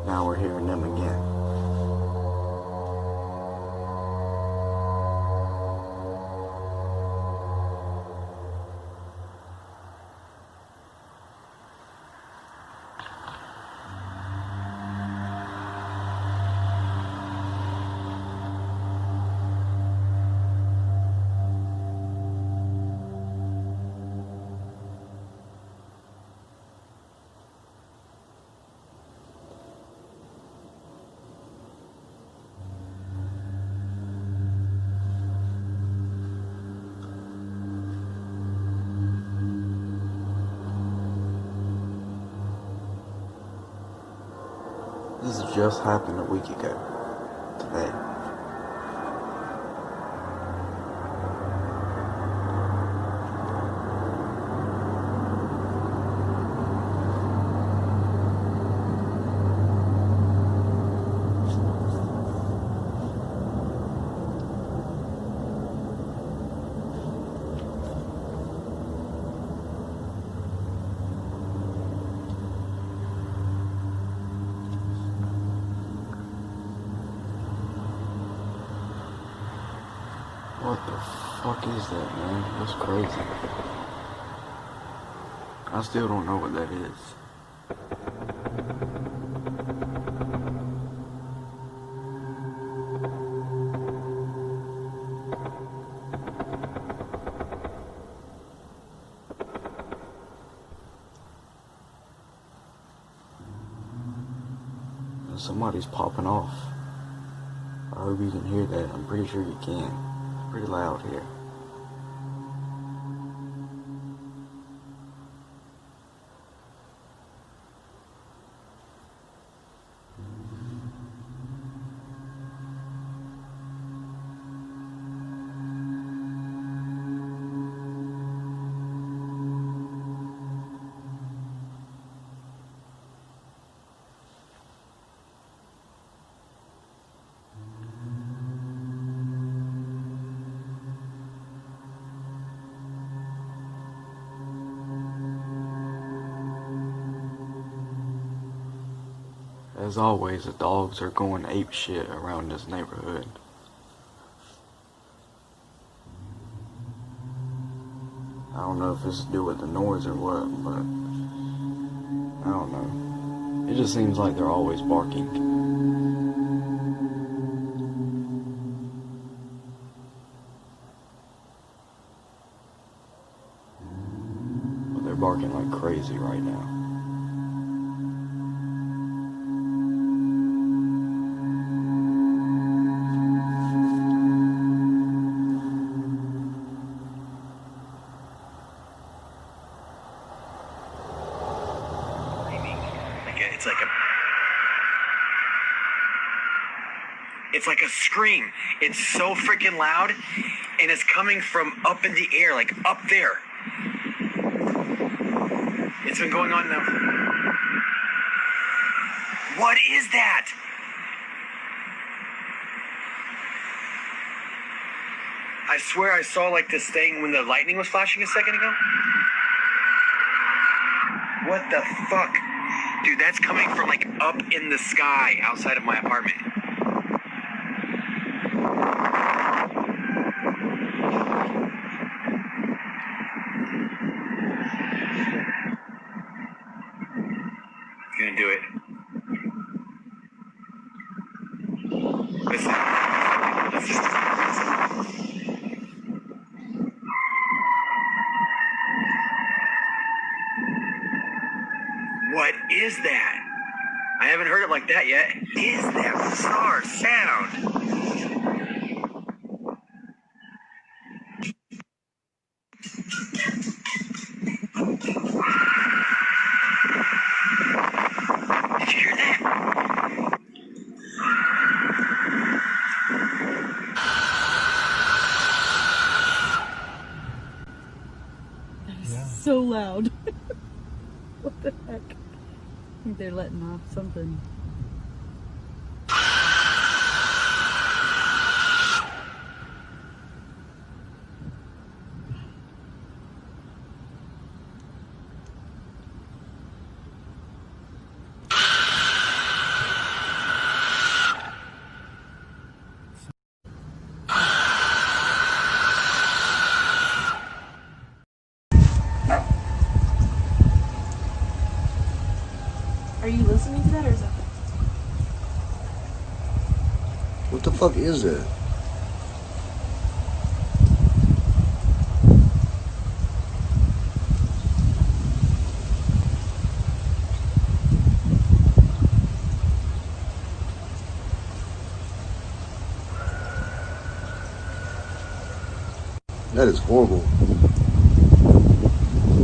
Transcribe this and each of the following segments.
Now we're hearing them again. This just happened a week ago today. What the fuck is that, man? That's crazy. I still don't know what that is. Somebody's popping off. I hope you can hear that. I'm pretty sure you can. It's pretty loud here. As always, the dogs are going ape shit around this neighborhood. I don't know if it's to do with the noise or what, but I don't know. It just seems like they're always barking. But they're barking like crazy right now. It's like a scream. It's so freaking loud, and it's coming from up in the air, like up there. It's been going on now. What is that? I swear I saw like this thing when the lightning was flashing a second ago. What the fuck? Dude, that's coming from like up in the sky outside of my apartment. Gonna do it. Listen. What is that? I haven't heard it like that yet. Is that bizarre sound? Did you hear that? That is so loud. What the heck? I think they're letting off something. Are you listening to that or is that? What the fuck is that? That is horrible.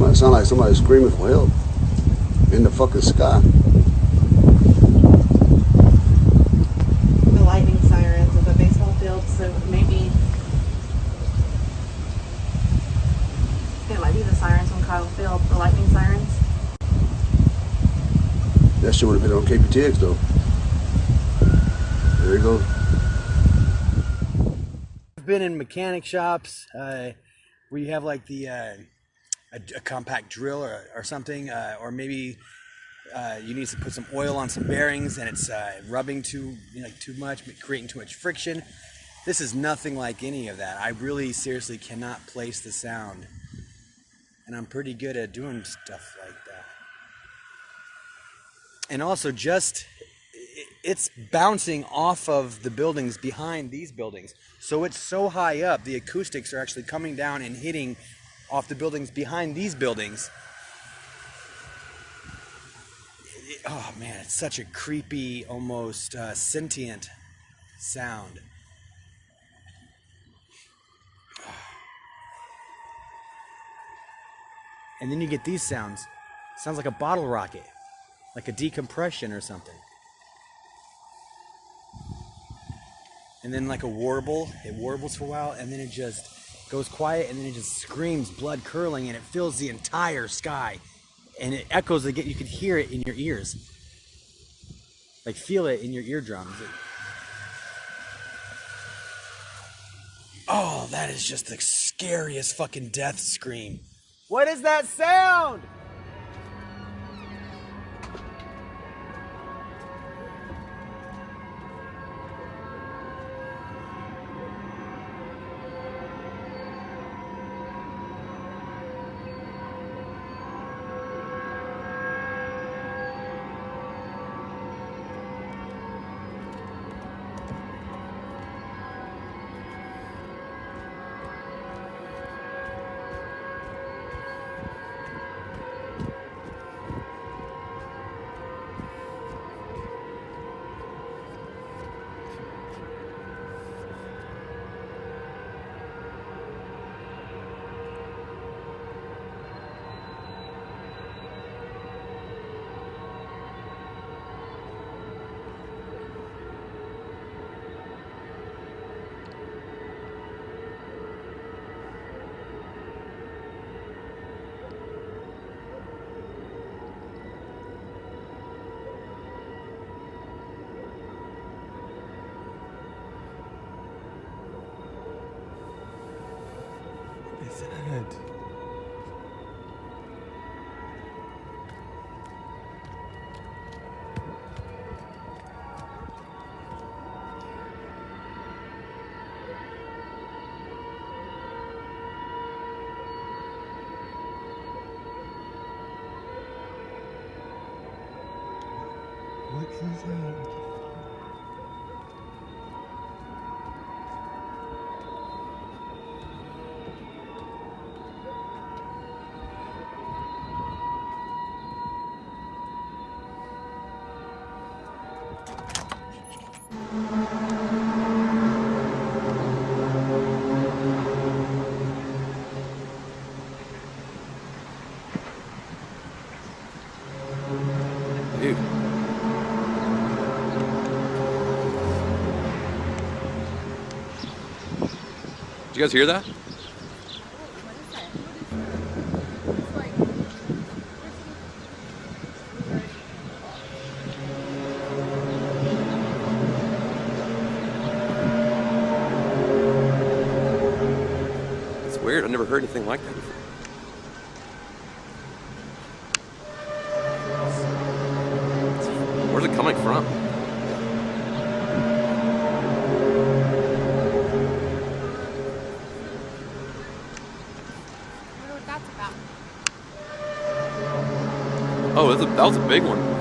It sounds like somebody screaming for help in the fucking sky. The lightning sirens of a baseball field, so maybe it might be the sirens from Kyle Field, the lightning sirens. That shit would have been on KPTX though. There you go. I've been in mechanic shops where you have like the a compact drill or something, or maybe you need to put some oil on some bearings and it's rubbing too much, creating too much friction. This is nothing like any of that. I really seriously cannot place the sound, and I'm pretty good at doing stuff like that. And also it's bouncing off of the buildings behind these buildings. So it's so high up, the acoustics are actually coming down and hitting off the buildings behind these buildings. Oh man, it's such a creepy, almost sentient sound. And then you get these sounds. Sounds like a bottle rocket, like a decompression or something. And then like a warble, it warbles for a while, and then it just goes quiet, and then it just screams, blood curdling, and it fills the entire sky. And it echoes again, you can hear it in your ears. Like feel it in your eardrums. Oh, that is just the scariest fucking death scream. What is that sound? What is that? Dude. Did you guys hear that? It's weird. I've never heard anything like that before. Where's it coming from? Oh, that was a big one.